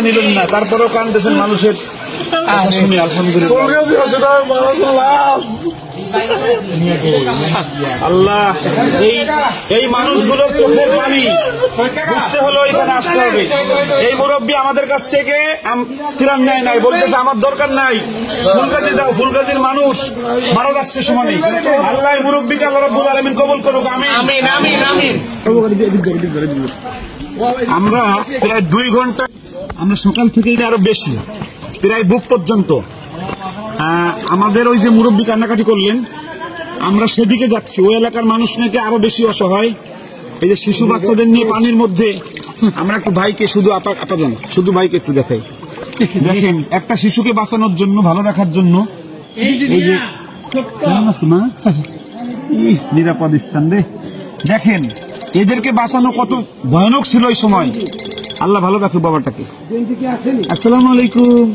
নিলেন না, তারপরেও কানতেছেন মানুষের শুনি। আল্লাহ, এই মানুষগুলোর চোখের পানি বুঝতে হলো এখানে আসতে হবে। এই মুরব্বী আমাদের কাছ থেকে ত্রাণ নেয় নাই, বলতেছে আমার দরকার নাই, ফুলগাজী যাও, ফুলগাজীর মানুষ মারা যাচ্ছে সমানে। আল্লাহ মুরব্বীকে আল্লাহ রাব্বুল আলামিন কবুল করুক, আমিন আমিন আমিন। আমরা প্রায় 2 ঘন্টা, আমরা সকাল থেকে আরো বেশি, প্রায় বুক পর্যন্ত আমাদের ওই যে মুরব্বী কান্নাকাটি করলেন, আমরা সেদিকে যাচ্ছি। ওই এলাকার মানুষ নাকি আরো বেশি অসহায়। এই যে শিশু বাচ্চাদের নিয়ে পানির মধ্যে, আমরা একটু ভাইকে শুধু আপা যান, শুধু ভাইকে একটু দেখাই। দেখেন, একটা শিশুকে বাঁচানোর জন্য, ভালো রাখার জন্য এই যে নিরাপদ স্থান রে, দেখেন এদেরকে বাঁচানো কত ভয়ানক ছিল এই সময়। আল্লাহ ভালো রাখুক বাবাটাকে। আসসালামু আলাইকুম।